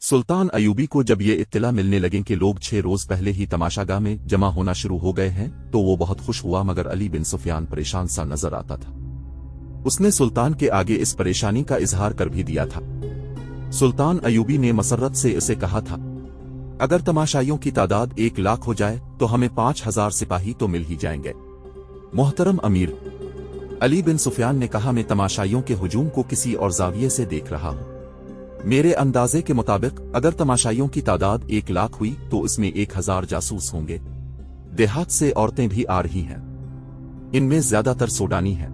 सुल्तान अयूबी को जब ये इत्तला मिलने लगे कि लोग 6 रोज पहले ही तमाशागाह में जमा होना शुरू हो गए हैं तो वो बहुत खुश हुआ, मगर अली बिन सुफियान परेशान सा नजर आता था। उसने सुल्तान के आगे इस परेशानी का इजहार कर भी दिया था। सुल्तान अयूबी ने मसर्रत से इसे कहा था, अगर तमाशाइयों की तादाद 1 लाख हो जाए तो हमें 5000 सिपाही तो मिल ही जाएंगे। मोहतरम अमीर, अली बिन सुफियान ने कहा, मैं तमाशाइयों के हुजूम को किसी और जाविये से देख रहा हूं। मेरे अंदाजे के मुताबिक अगर तमाशाइयों की तादाद 1 लाख हुई तो इसमें 1000 जासूस होंगे। देहात से औरतें भी आ रही हैं। इनमें ज्यादातर सूडानी हैं।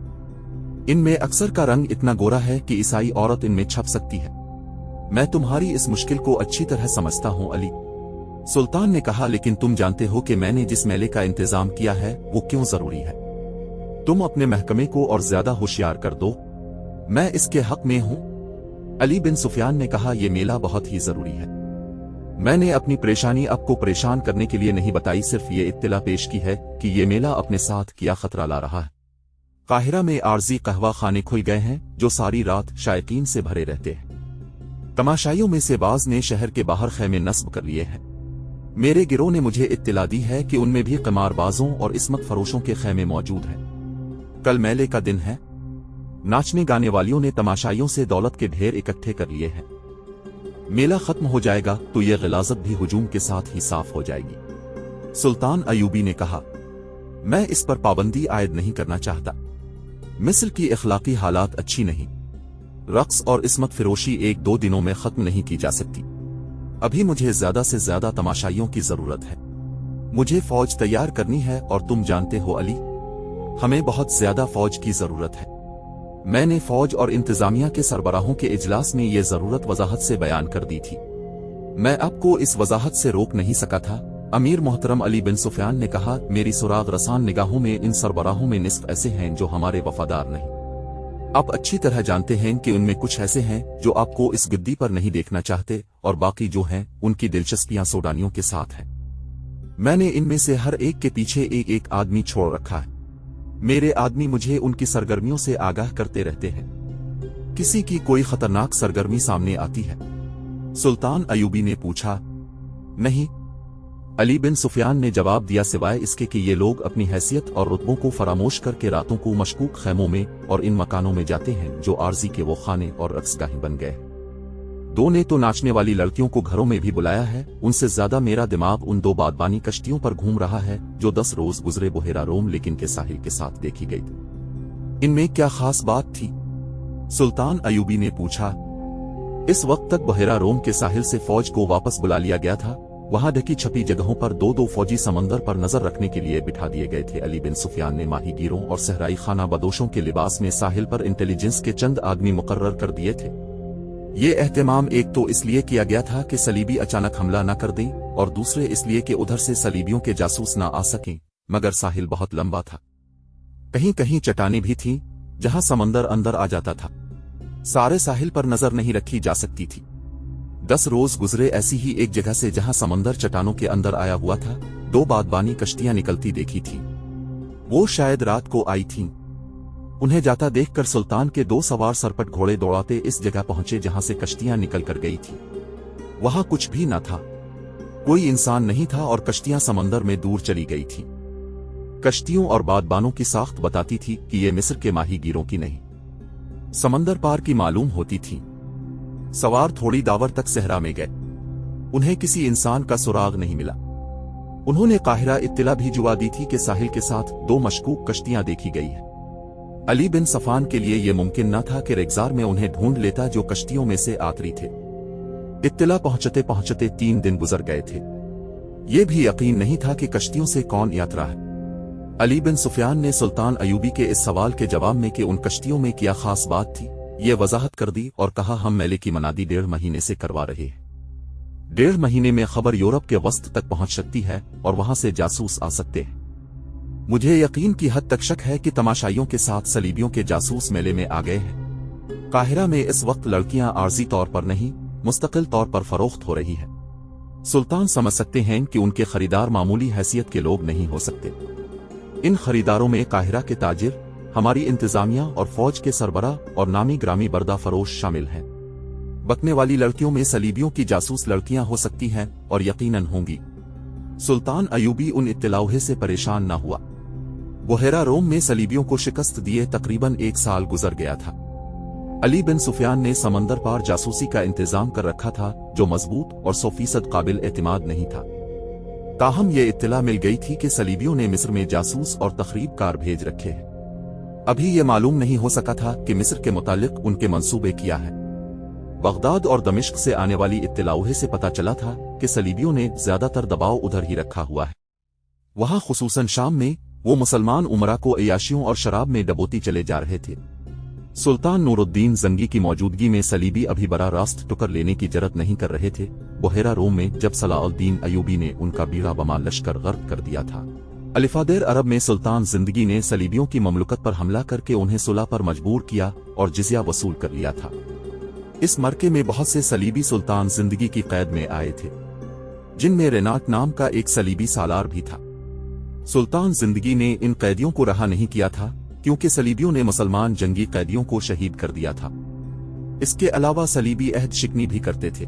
इनमें अक्सर का रंग इतना गोरा है कि ईसाई औरत इनमें छप सकती है। मैं तुम्हारी इस मुश्किल को अच्छी तरह समझता हूं अली। सुल्तान ने कहा, लेकिन तुम जानते हो कि मैंने जिस मेले का इंतजाम किया है वो क्यों जरूरी है। तुम अपने महकमे को और ज्यादा होशियार कर दो, मैं इसके हक में हूं। अली बिन सुफियान ने कहा, यह मेला बहुत ही जरूरी है। मैंने अपनी परेशानी आपको परेशान करने के लिए नहीं बताई, सिर्फ ये इत्तला पेश की है कि ये मेला अपने साथ क्या खतरा ला रहा है। काहिरा में आर्जी कहवा खाने खुल गए हैं जो सारी रात शायकीन से भरे रहते हैं। तमाशाइयों में से बाज ने शहर के बाहर खैमे नस्ब कर लिए हैं। मेरे गिरोह ने मुझे इत्तला दी है कि उनमें भी कमारबाजों और इस्मत फरोशों के खैमे मौजूद हैं। कल मेले का दिन है। नाचने गाने वालियों ने तमाशाइयों से दौलत के ढेर इकट्ठे कर लिए हैं। मेला खत्म हो जाएगा तो यह गिलाजत भी हुजूम के साथ ही साफ हो जाएगी। सुल्तान अयूबी ने कहा, मैं इस पर पाबंदी आयद नहीं करना चाहता। मिस्र की इखलाकी हालात अच्छी नहीं। रक्स और इस्मत फिरोशी 1-2 दिनों में खत्म नहीं की जा सकती। अभी मुझे ज्यादा से ज्यादा तमाशाइयों की जरूरत है। मुझे फौज तैयार करनी है और तुम जानते हो अली, हमें बहुत ज्यादा फौज की जरूरत है। मैंने फौज और इंतजामिया के सरबराहों के इजलास में यह जरूरत वजाहत से बयान कर दी थी। मैं आपको इस वजाहत से रोक नहीं सका था। अमीर मोहतरम अली बिन सुफियान ने कहा, मेरी सुराग रसान निगाहों में इन सरबराहों में निस्फ ऐसे हैं जो हमारे वफादार नहीं। आप अच्छी तरह जानते हैं कि उनमें कुछ ऐसे हैं जो आपको इस गद्दी पर नहीं देखना चाहते और बाकी जो हैं उनकी दिलचस्पियां सोडानियों के साथ हैं। मैंने इनमें से हर एक के पीछे एक एक आदमी छोड़ रखा है। मेरे आदमी मुझे उनकी सरगर्मियों से आगाह करते रहते हैं। किसी की कोई खतरनाक सरगर्मी सामने आती है। सुल्तान अयूबी ने पूछा, नहीं। अली बिन सुफियान ने जवाब दिया, सिवाय इसके कि ये लोग अपनी हैसियत और रुतबों को फरामोश करके रातों को मशकूक खैमों में और इन मकानों में जाते हैं जो आर्जी के वो खाने और रक्सगाहें बन गए। 2 ने तो नाचने वाली लड़कियों को घरों में भी बुलाया है। उनसे ज्यादा मेरा दिमाग उन 2 बादबानी कश्तियों पर घूम रहा है जो 10 रोज गुजरे बुहेरा रोम लेकिन के साहिल के साथ देखी गई थी। इनमें क्या खास बात थी? सुल्तान अयूबी ने पूछा। इस वक्त तक बुहेरा रोम के साहिल से फौज को वापस बुला लिया गया था। वहां ढकी छपी जगहों पर 2-2 फौजी समंदर पर नजर रखने के लिए बिठा दिए गए थे। अली बिन सुफियान ने माहीगीरों और सहराई खाना बदोशों के लिबास में साहिल पर इंटेलिजेंस के चंद आदमी मुकर्रर कर दिए थे। ये एहतमाम एक तो इसलिए किया गया था कि सलीबी अचानक हमला न कर दें और दूसरे इसलिए कि उधर से सलीबियों के जासूस न आ सकें। मगर साहिल बहुत लंबा था। कहीं कहीं चट्टानें भी थीं जहां समंदर अंदर आ जाता था। सारे साहिल पर नजर नहीं रखी जा सकती थी। 10 रोज गुजरे ऐसी ही एक जगह से जहां समंदर चट्टानों के अंदर आया हुआ था। 2 बादबानी कश्तियां निकलती देखी थीं। वो शायद रात को आई थीं। उन्हें जाता देखकर सुल्तान के 2 सवार सरपट घोड़े दौड़ाते इस जगह पहुंचे जहां से कश्तियां निकल कर गई थी। वहां कुछ भी न था। कोई इंसान नहीं था और कश्तियां समंदर में दूर चली गई थी। कश्तियों और बादबानों की साख्त बताती थी कि ये मिस्र के माहीगीरों की नहीं, समंदर पार की मालूम होती थी। सवार थोड़ी दावर तक सहरा में गए। उन्हें किसी इंसान का सुराग नहीं मिला। उन्होंने काहिरा इत्तला भी जुआ दी थी कि साहिल के साथ 2 मशकूक कश्तियां देखी गई हैं। अली बिन सफान के लिए यह मुमकिन न था कि रेगजार में उन्हें ढूंढ लेता जो कश्तियों में से आतरी थे। इत्तला पहुंचते पहुंचते 3 दिन गुजर गए थे। यह भी यकीन नहीं था कि कश्तियों से कौन यात्रा है। अली बिन सुफियान ने सुल्तान अयूबी के इस सवाल के जवाब में कि उन कश्तियों में क्या खास बात थी, ये वजाहत कर दी और कहा, हम मेले की मनादी 1.5 महीने से करवा रहे हैं। 1.5 महीने में खबर यूरोप के वस्त तक पहुंच सकती है और वहां से जासूस आ सकते हैं। मुझे यकीन की हद तक शक है कि तमाशाइयों के साथ सलीबियों के जासूस मेले में आ गए हैं। काहिरा में इस वक्त लड़कियां आर्जी तौर पर नहीं, मुस्तकिल तौर पर फरोख्त हो रही है। सुल्तान समझ सकते हैं कि उनके खरीदार मामूली हैसियत के लोग नहीं हो सकते। इन खरीदारों में काहिरा के ताजिर, हमारी इंतजामिया और फौज के सरबराह और नामी ग्रामी बर्दा फरोश शामिल हैं। बकने वाली लड़कियों में सलीबियों की जासूस लड़कियां हो सकती हैं और यकीनन होंगी। सुल्तान अयूबी उन इत्तलाओं से परेशान न हुआ। बुहेरा रोम में सलीबियों को शिकस्त दिए तकरीबन 1 साल गुजर गया था। अली बिन सुफियान ने समंदर पार जासूसी का इंतजाम कर रखा था जो मजबूत और 100% काबिल एतमाद नहीं था। ताहम ये इत्तला मिल गई थी कि सलीबियों ने मिस्र में जासूस और तखरीबकार भेज रखे हैं। अभी ये मालूम नहीं हो सका था कि मिस्र के मुतालिक उनके मंसूबे क्या है। बगदाद और दमिश्क से आने वाली इत्तलाओं से पता चला था कि सलीबियों ने ज्यादातर दबाव उधर ही रखा हुआ है। वहां खुसूसन शाम में वो मुसलमान उमरा को अयाशियों और शराब में डबोती चले जा रहे थे। सुल्तान नूरुद्दीन जंगी की मौजूदगी में सलीबी अभी बड़ा रास्त टुकर लेने की जरत नहीं कर रहे थे। बुहेरा रोम में जब सलाउद्दीन अयूबी ने उनका बीड़ा बमा लश्कर गर्क कर दिया था, अलिफादेर अरब में सुल्तान जिंदगी ने सलीबियों की ममलुकत पर हमला करके उन्हें सुलह पर मजबूर किया और जिज़िया वसूल कर लिया था। इस मरके में बहुत से सलीबी सुल्तान जिंदगी की कैद में आए थे, जिनमें रेनाट नाम का एक सलीबी सालार भी था। सुल्तान जिंदगी ने इन कैदियों को रहा नहीं किया था क्योंकि सलीबियों ने मुसलमान जंगी कैदियों को शहीद कर दिया था। इसके अलावा सलीबी अहद शिकनी भी करते थे।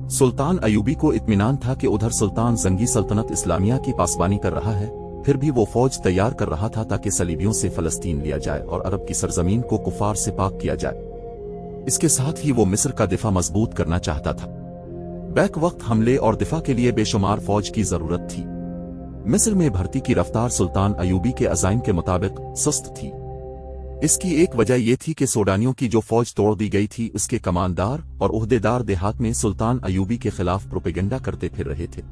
सुल्तान अयूबी को इत्मीनान था कि उधर सुल्तान जंगी सल्तनत इस्लामिया की पासबानी कर रहा है, फिर भी वो फौज तैयार कर रहा था ताकि सलीबियों से फलस्तीन लिया जाए और अरब की सरजमीन को कुफार से पाक किया जाए। इसके साथ ही वो मिस्र का दिफा मजबूत करना चाहता था। बैक वक्त हमले और दिफा के लिए बेशुमार फौज की जरूरत थी। मिस्र में भर्ती की रफ्तार सुल्तान अयूबी के अज़ाइम के मुताबिक सुस्त थी। इसकी एक वजह यह थी कि सोडानियों की जो फौज तोड़ दी गई थी उसके कमांडर और ओहदेदार देहात में सुल्तान अयूबी के खिलाफ प्रोपेगेंडा करते फिर रहे थे।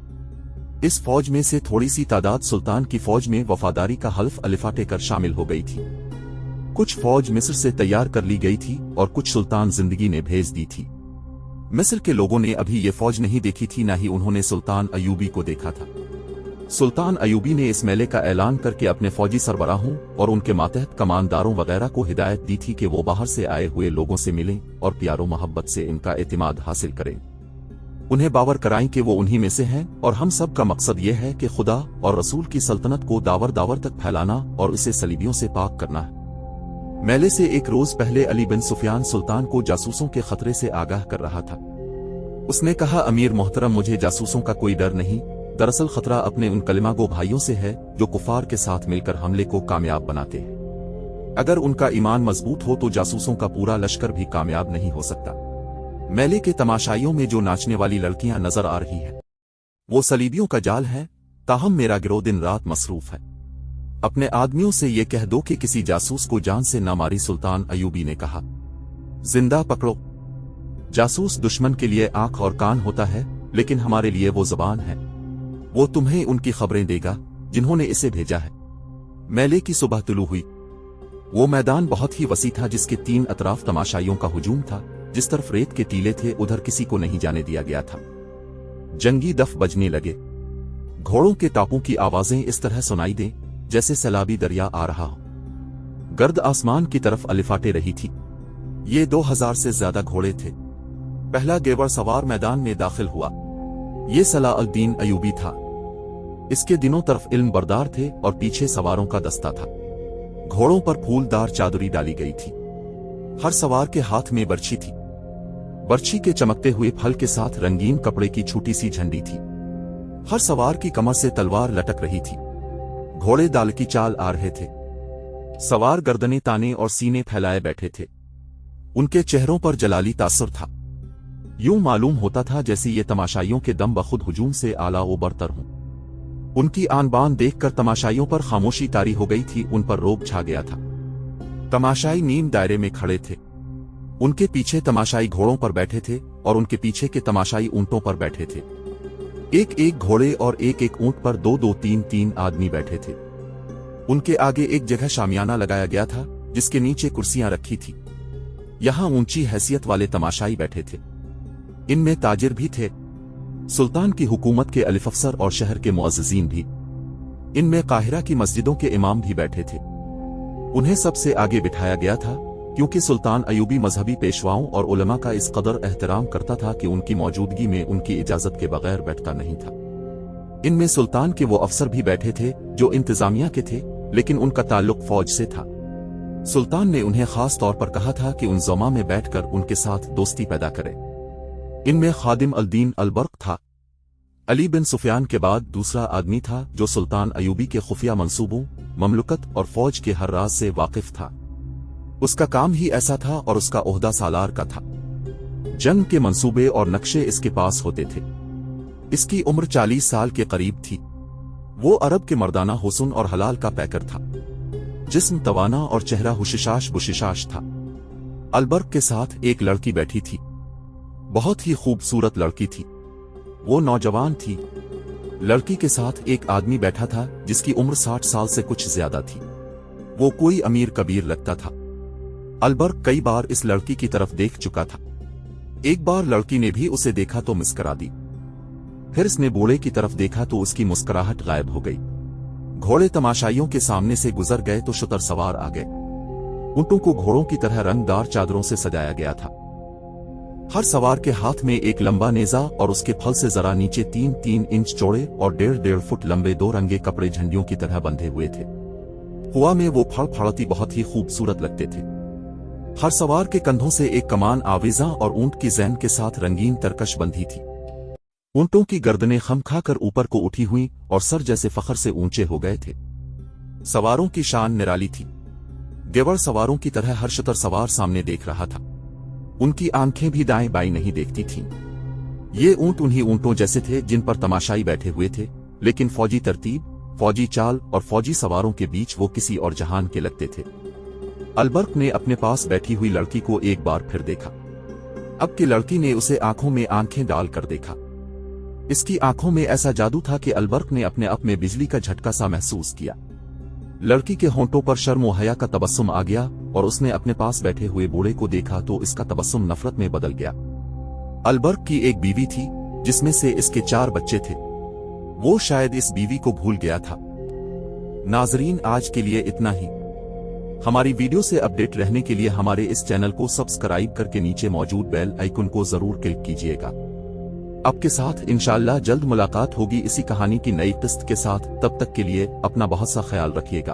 इस फौज में से थोड़ी सी तादाद सुल्तान की फौज में वफादारी का हल्फ अलिफाटे कर शामिल हो गई थी। कुछ फौज मिस्र से तैयार कर ली गई थी और कुछ सुल्तान जिंदगी ने भेज दी थी। मिस्र के लोगों ने अभी ये फौज नहीं देखी थी, न ही उन्होंने सुल्तान अयूबी को देखा था। सुल्तान अयूबी ने इस मेले का ऐलान करके अपने फौजी सरबराहों और उनके मातहत कमांडरों वगैरह को हिदायत दी थी कि वो बाहर से आए हुए लोगों से मिलें और प्यारो मोहब्बत से इनका एतमाद हासिल करें। उन्हें बावर कराएं कि वो उन्हीं में से हैं और हम सब का मकसद ये है कि खुदा और रसूल की सल्तनत को दावर दावर तक फैलाना और इसे सलीबियों से पाक करना है। मेले से एक रोज पहले अली बिन सुफियान सुल्तान को जासूसों के खतरे से आगाह कर रहा था। उसने कहा, अमीर मोहतरम, मुझे जासूसों का कोई डर नहीं। दरअसल खतरा अपने उन कलिमागो भाइयों से है जो कुफार के साथ मिलकर हमले को कामयाब बनाते हैं। अगर उनका ईमान मजबूत हो तो जासूसों का पूरा लश्कर भी कामयाब नहीं हो सकता। मेले के तमाशाइयों में जो नाचने वाली लड़कियां नजर आ रही है वो सलीबियों का जाल है, ताहम मेरा गिरोह दिन रात मसरूफ है। अपने आदमियों से ये कह दो कि किसी जासूस को जान से न मारी। सुल्तान अयूबी ने कहा, जिंदा पकड़ो। जासूस दुश्मन के लिए आंख और कान होता है, लेकिन हमारे लिए वो जुबान है। वो तुम्हें उनकी खबरें देगा जिन्होंने इसे भेजा है। मेले की सुबह तुलू हुई। वो मैदान बहुत ही वसी था जिसके 3 अतराफ तमाशाइयों का हुजूम था। जिस तरफ रेत के टीले थे उधर किसी को नहीं जाने दिया गया था। जंगी दफ बजने लगे। घोड़ों के टापों की आवाजें इस तरह सुनाई दें जैसे सैलाबी दरिया आ रहा हो। गर्द आसमान की तरफ अलिफाटे रही थी। ये 2000 से ज्यादा घोड़े थे। पहला गेवर सवार मैदान में दाखिल हुआ। ये सलाउद्दीन अयूबी था। इसके दिनों तरफ इल्म बरदार थे और पीछे सवारों का दस्ता था। घोड़ों पर फूलदार चादरी डाली गई थी। हर सवार के हाथ में बर्छी थी। बर्छी के चमकते हुए फल के साथ रंगीन कपड़े की छोटी सी झंडी थी। हर सवार की कमर से तलवार लटक रही थी। घोड़े दाल की चाल आ रहे थे। सवार गर्दनें ताने और सीने फैलाए बैठे थे। उनके चेहरों पर जलाली तासुर था। यूं मालूम होता था जैसे ये तमाशाइयों के दम बखुद हुजूम से आला व बरतर हों। उनकी आन बान देखकर तमाशाइयों पर खामोशी तारी हो गई थी। उन पर रोब छा गया था। तमाशाई नीम दायरे में खड़े थे। उनके पीछे तमाशाई घोड़ों पर बैठे थे और उनके पीछे के तमाशाई ऊंटों पर बैठे थे। एक एक घोड़े और एक एक ऊंट पर 2-2, 3-3 आदमी बैठे थे। उनके आगे एक जगह शामियाना लगाया गया था जिसके नीचे कुर्सियां रखी थी। यहां ऊंची हैसियत वाले तमाशाई बैठे थे। इनमें ताजिर भी थे, सुल्तान की हुकूमत के अलिफ अफसर और शहर के मुअज्जिजीन भी। इनमें काहिरा की मस्जिदों के इमाम भी बैठे थे। उन्हें सबसे आगे बिठाया गया था क्योंकि सुल्तान अयूबी मजहबी पेशवाओं और उलमा का इस कदर एहतराम करता था कि उनकी मौजूदगी में उनकी इजाजत के बगैर बैठता नहीं था। इनमें सुल्तान के वो अफसर भी बैठे थे जो इंतजामिया के थे, लेकिन उनका ताल्लुक फौज से था। सुल्तान ने उन्हें खास तौर पर कहा था कि उन ज़ौमा में बैठकर उनके साथ दोस्ती पैदा करें। इनमें खादिम अल-दीन अल-बर्क था। अली बिन सुफियान के बाद दूसरा आदमी था जो सुल्तान अयूबी के खुफिया मंसूबों, ममलुकत और फौज के हर राज से वाकिफ था। उसका काम ही ऐसा था और उसका ओहदा सालार का था। जंग के मंसूबे और नक्शे इसके पास होते थे। इसकी उम्र 40 साल के करीब थी। वो अरब के मर्दाना हुस्न और हलाल का पैकर था। जिस्म तवाना और चेहरा हुशिशाश बुशिशाश था। अल-बर्क के साथ एक लड़की बैठी थी। बहुत ही खूबसूरत लड़की थी। वो नौजवान थी। लड़की के साथ एक आदमी बैठा था जिसकी उम्र 60 साल से कुछ ज्यादा थी। वो कोई अमीर कबीर लगता था। अल-बर्क कई बार इस लड़की की तरफ देख चुका था। एक बार लड़की ने भी उसे देखा तो मुस्करा दी। फिर इसने बूढ़े की तरफ देखा तो उसकी मुस्कुराहट गायब हो गई। घोड़े तमाशाइयों के सामने से गुजर गए तो शुतर सवार आ गए। ऊंटों को घोड़ों की तरह रंगदार चादरों से सजाया गया था। हर सवार के हाथ में एक लंबा नेजा और उसके फल से जरा नीचे 3-3 इंच चौड़े और 1.5 फुट लंबे 2 रंगे कपड़े झंडियों की तरह बंधे हुए थे। हुआ में वो फड़फड़ाती बहुत ही खूबसूरत लगते थे। हर सवार के कंधों से एक कमान आवीजा और ऊंट की जैन के साथ रंगीन तरकश बंधी थी। ऊंटों की गर्दनें खम खाकर ऊपर को उठी हुई और सर जैसे फखर से ऊंचे हो गए थे। सवारों की शान निराली थी। गेवड़ सवारों की तरह हर शुतर सवार सामने देख रहा था। उनकी आंखें भी दाएं बाएं नहीं देखती थीं। ये ऊंट उन्हीं ऊंटों जैसे थे जिन पर तमाशाई बैठे हुए थे, लेकिन फौजी तरतीब, फौजी चाल और फौजी सवारों के बीच वो किसी और जहान के लगते थे। अल-बर्क ने अपने पास बैठी हुई लड़की को एक बार फिर देखा। अब की लड़की ने उसे आंखों में आंखें डालकर देखा। इसकी आंखों में ऐसा जादू था कि अल-बर्क ने अपने आप में बिजली का झटका सा महसूस किया। लड़की के होंठों पर शर्म व हया का तबस्सुम आ गया और उसने अपने पास बैठे हुए बूढ़े को देखा तो इसका तबस्सुम नफरत में बदल गया। अल-बर्क की एक बीवी थी जिसमें से इसके 4 बच्चे थे। वो शायद इस बीवी को भूल गया था। नाजरीन, आज के लिए इतना ही। हमारी वीडियो से अपडेट रहने के लिए हमारे इस चैनल को सब्सक्राइब करके नीचे मौजूद बेल आइकन को जरूर क्लिक कीजिएगा। आपके साथ इंशाअल्लाह जल्द मुलाकात होगी इसी कहानी की नई किस्त के साथ। तब तक के लिए अपना बहुत सा ख्याल रखिएगा।